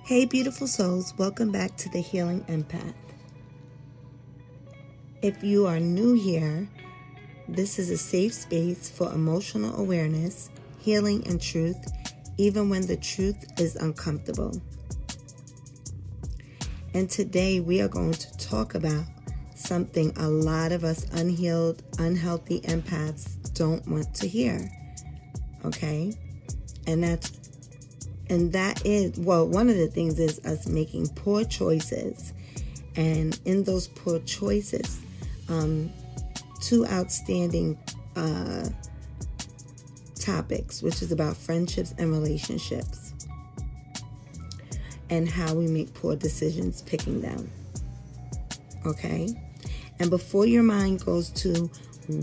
Hey beautiful souls, welcome back to the Healing Empath. If you are new here, this is a safe space for emotional awareness, healing, and truth, even when the truth is uncomfortable. And today we are going to talk about something a lot of us unhealed, unhealthy empaths don't want to hear. Okay? And that is, one of the things is us making poor choices. And in those poor choices, two outstanding topics, which is about friendships and relationships and how we make poor decisions picking them. Okay? And before your mind goes to,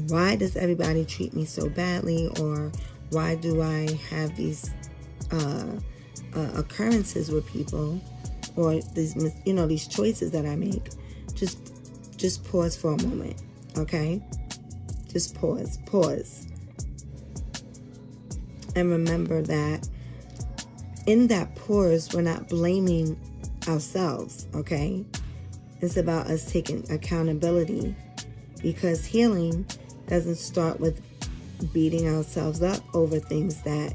why does everybody treat me so badly, or why do I have these occurrences with people, or these choices that I make, just pause for a moment, okay? Just pause. And remember that in that pause, we're not blaming ourselves, okay? It's about us taking accountability, because healing doesn't start with beating ourselves up over things that,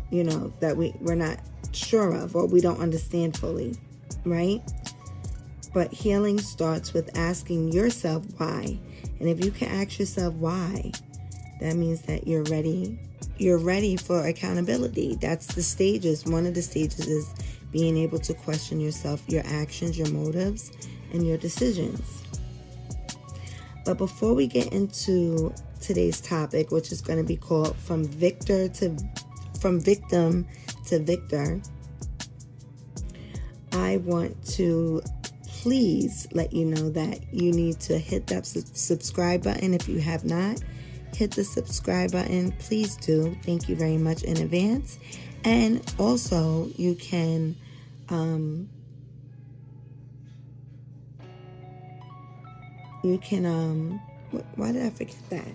that we're not sure of or we don't understand fully, right? But healing starts with asking yourself why. And if you can ask yourself why, that means that you're ready for accountability. That's the stages. One of the stages is being able to question yourself, your actions, your motives, and your decisions. But before we get into today's topic, which is going to be called From Victim to Victor, I want to please let you know that you need to hit that subscribe button. If you have not hit the subscribe button, please do. Thank you very much in advance. And also you can why did I forget that?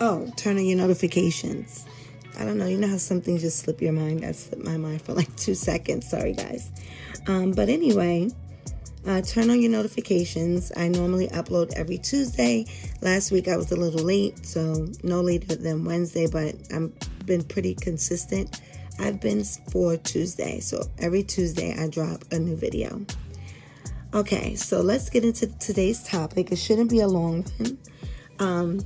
Oh, turn on your notifications. I don't know. You know how some things just slip your mind? That slipped my mind for like 2 seconds. Sorry, guys. But anyway, turn on your notifications. I normally upload every Tuesday. Last week I was a little late, so no later than Wednesday, but I've been pretty consistent. I've been for Tuesday. So every Tuesday I drop a new video. Okay, so let's get into today's topic. It shouldn't be a long one.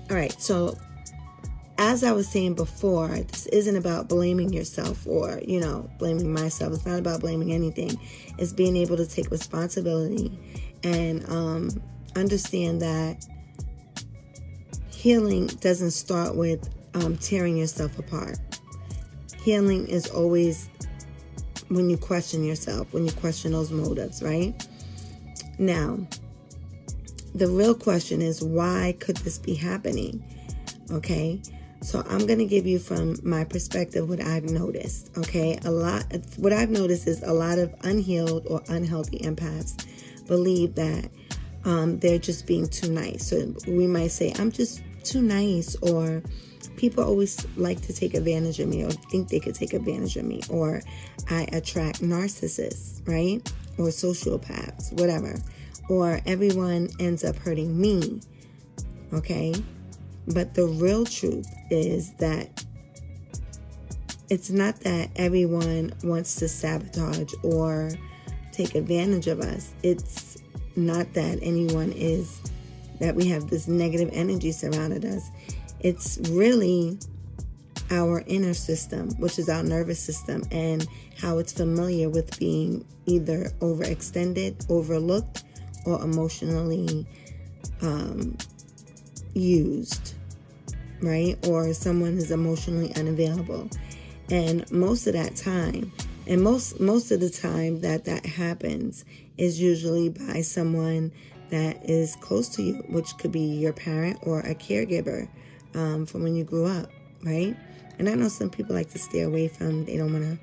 All right, so as I was saying before, this isn't about blaming yourself or, blaming myself. It's not about blaming anything. It's being able to take responsibility and understand that healing doesn't start with tearing yourself apart. Healing is always when you question yourself, when you question those motives, right? Now, the real question is, why could this be happening? Okay? So I'm going to give you from my perspective what I've noticed, okay? What I've noticed is a lot of unhealed or unhealthy empaths believe that they're just being too nice. So we might say, I'm just too nice, or people always like to take advantage of me or think they could take advantage of me, or I attract narcissists, right? Or sociopaths, whatever. Or everyone ends up hurting me, okay? But the real truth is that it's not that everyone wants to sabotage or take advantage of us. It's not that that we have this negative energy surrounded us. It's really our inner system, which is our nervous system, and how it's familiar with being either overextended, overlooked, or emotionally used, right? Or someone is emotionally unavailable. And most of that time, and most of the time that happens is usually by someone that is close to you, which could be your parent or a caregiver from when you grew up, right? And I know some people like to stay away from, they don't want to,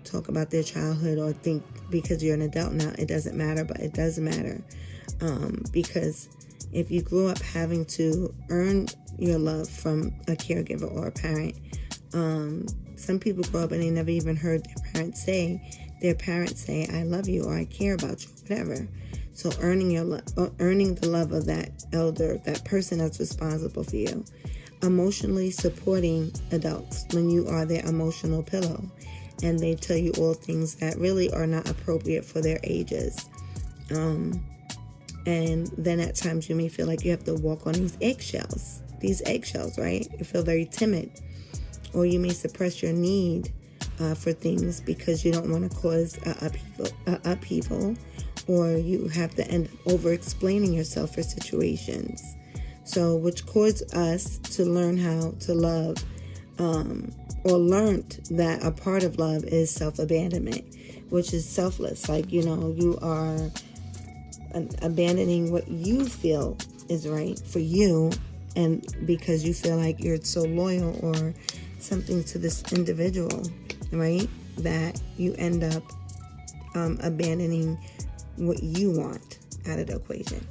talk about their childhood or think because you're an adult now, it doesn't matter, but it does matter. Because if you grew up having to earn your love from a caregiver or a parent, Some people grow up and they never even heard their parents say, I love you, or I care about you, whatever. So earning the love of that elder, that person that's responsible for you. Emotionally supporting adults when you are their emotional pillow, and they tell you all things that really are not appropriate for their ages. And then at times you may feel like you have to walk on these eggshells, right? You feel very timid, or you may suppress your need for things because you don't want to cause upheaval, or you have to end up over-explaining yourself for situations. So, which caused us to learn how to love, or learned that a part of love is self-abandonment, which is selfless. Like, you are abandoning what you feel is right for you, and because you feel like you're so loyal or something to this individual, right, that you end up abandoning what you want out of the equation.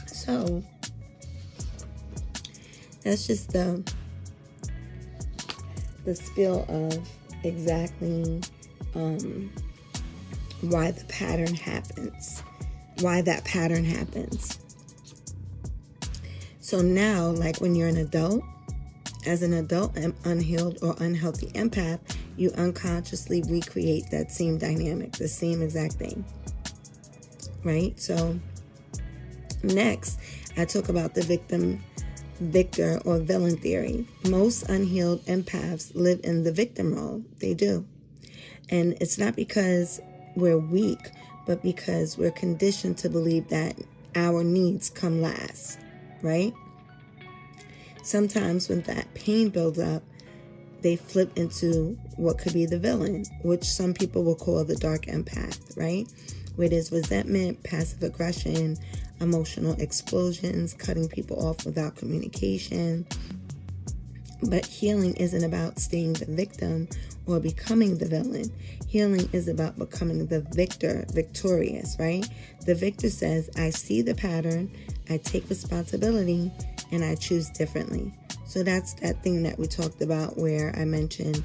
So that's just the spiel of exactly why that pattern happens. So now, like when you're an adult, as an adult, unhealed or unhealthy empath, you unconsciously recreate that same dynamic, the same exact thing, right? So next, I talk about the victor or villain theory. Most unhealed empaths live in the victim role. They do. And it's not because we're weak, but because we're conditioned to believe that our needs come last, right? Sometimes when that pain builds up, they flip into what could be the villain, which some people will call the dark empath, right? Where there's resentment, passive aggression, emotional explosions, cutting people off without communication. But healing isn't about staying the victim or becoming the villain. Healing is about becoming the victorious, right? The victor says, I see the pattern, I take responsibility, and I choose differently. So that's that thing that we talked about where I mentioned,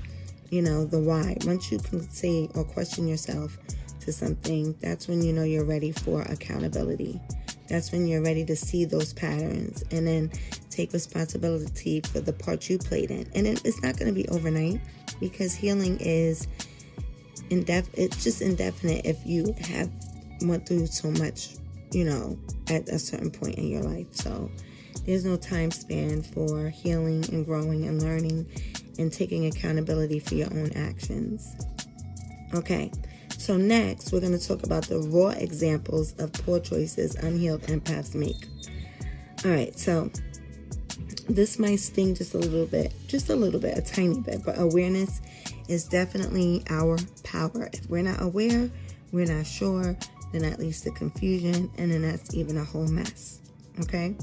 the why. Once you can say or question yourself to something, that's when you know you're ready for accountability. That's when you're ready to see those patterns and then take responsibility for the part you played in. And it's not going to be overnight, because healing is it's just indefinite if you have went through so much, at a certain point in your life. So there's no time span for healing and growing and learning and taking accountability for your own actions. Okay. So next, we're going to talk about the raw examples of poor choices unhealed empaths make. All right, so this might sting just a little bit, a tiny bit, but awareness is definitely our power. If we're not aware, we're not sure, then that leads to confusion, and then that's even a whole mess, okay?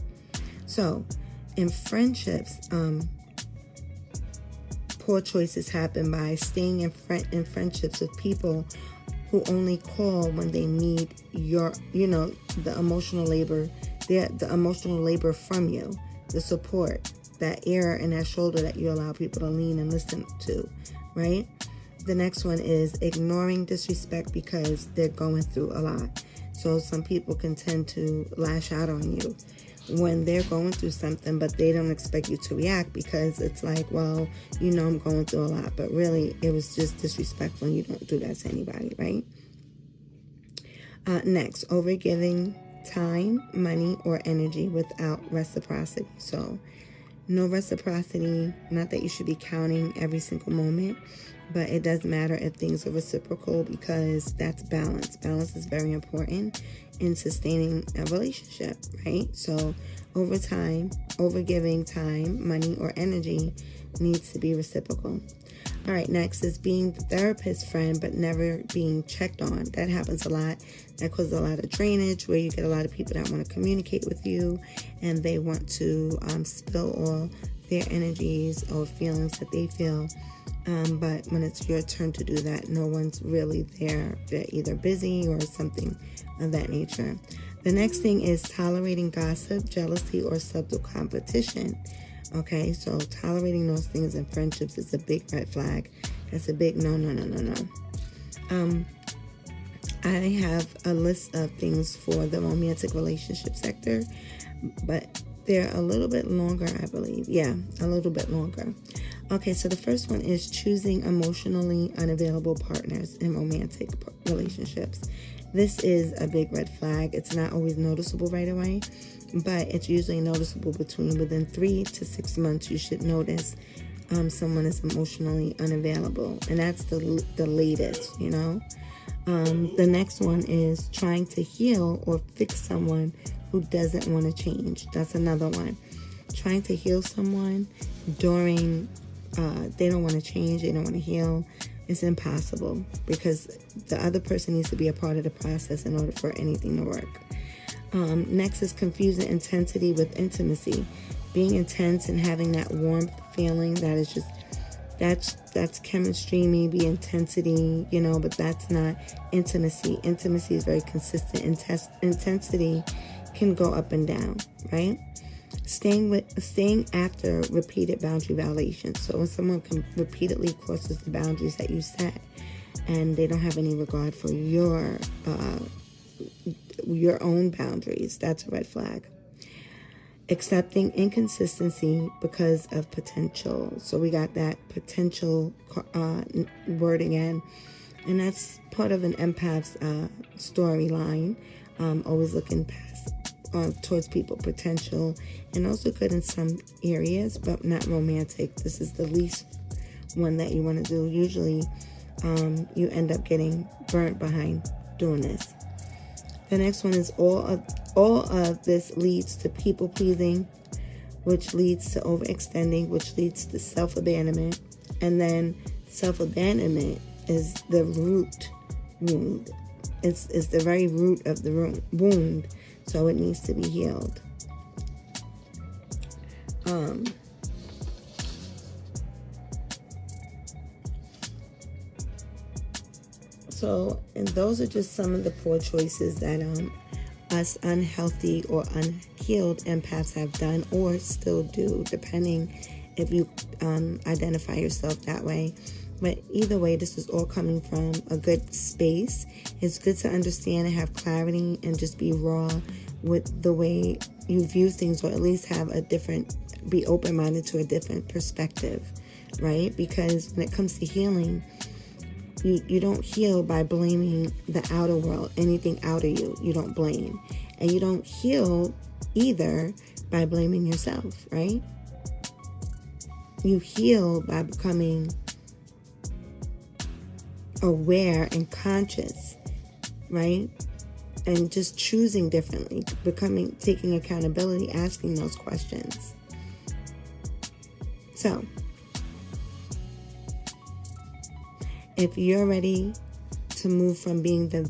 So in friendships, poor choices happen by staying in friendships with people who only call when they need your, the emotional labor, the emotional labor from you, the support, that ear and that shoulder that you allow people to lean and listen to, right? The next one is ignoring disrespect because they're going through a lot. So some people can tend to lash out on you when they're going through something, but they don't expect you to react because it's like, well, I'm going through a lot, but really it was just disrespectful, and you don't do that to anybody, right? Next, overgiving time, money, or energy without reciprocity. So no reciprocity, not that you should be counting every single moment, but it does matter if things are reciprocal, because that's balance. Balance is very important in sustaining a relationship, right? So over time, overgiving time, money, or energy needs to be reciprocal. All right, next is being the therapist friend but never being checked on. That happens a lot. That causes a lot of drainage, where you get a lot of people that want to communicate with you and they want to spill all their energies or feelings that they feel. But when it's your turn to do that, no one's really there. They're either busy or something of that nature. The next thing is tolerating gossip, jealousy, or subtle competition. Okay, so tolerating those things in friendships is a big red flag. That's a big no. I have a list of things for the romantic relationship sector, but they're a little bit longer, I believe. Yeah, a little bit longer. Okay, so the first one is choosing emotionally unavailable partners in romantic relationships. This is a big red flag. It's not always noticeable right away, but it's usually noticeable within 3 to 6 months. You should notice someone is emotionally unavailable, and that's the latest, you know. The next one is trying to heal or fix someone who doesn't want to change. That's another one. Trying to heal someone during they don't want to change, they don't want to heal. It's impossible because the other person needs to be a part of the process in order for anything to work. Next is confusing intensity with intimacy. Being intense and having that warmth feeling, that is just, that's chemistry, maybe intensity, you know, but that's not intimacy. Intimacy is very consistent. Intensity can go up and down, right? Staying after repeated boundary violations. So when someone repeatedly crosses the boundaries that you set and they don't have any regard for your own boundaries, that's a red flag. Accepting inconsistency because of potential. So we got that potential word again. And that's part of an empath's storyline. Always looking past towards people, potential, and also good in some areas, but not romantic. This is the least one that you want to do. Usually you end up getting burnt behind doing this. The next one is all of this leads to people pleasing, which leads to overextending, which leads to self-abandonment. And then self-abandonment is the root wound. It's the very root of the wound, so it needs to be healed. And those are just some of the poor choices that us unhealthy or unhealed empaths have done or still do, depending if you identify yourself that way. But either way, this is all coming from a good space. It's good to understand and have clarity and just be raw with the way you view things, or at least be open-minded to a different perspective, right? Because when it comes to healing, you don't heal by blaming the outer world, anything out of you don't blame. And you don't heal either by blaming yourself, right? You heal by becoming aware and conscious, right? And just choosing differently, taking accountability, asking those questions. So, if you're ready to move from being the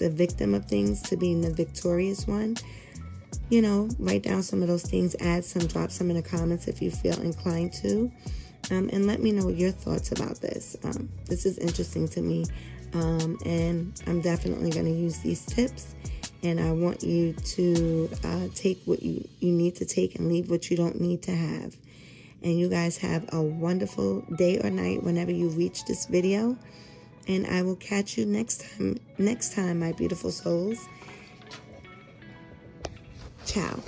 victim of things to being the victorious one, you know, write down some of those things, drop some in the comments if you feel inclined to. And let me know your thoughts about this. This is interesting to me. And I'm definitely going to use these tips. And I want you to take what you need to take and leave what you don't need to have. And you guys have a wonderful day or night whenever you reach this video. And I will catch you next time, my beautiful souls. Ciao.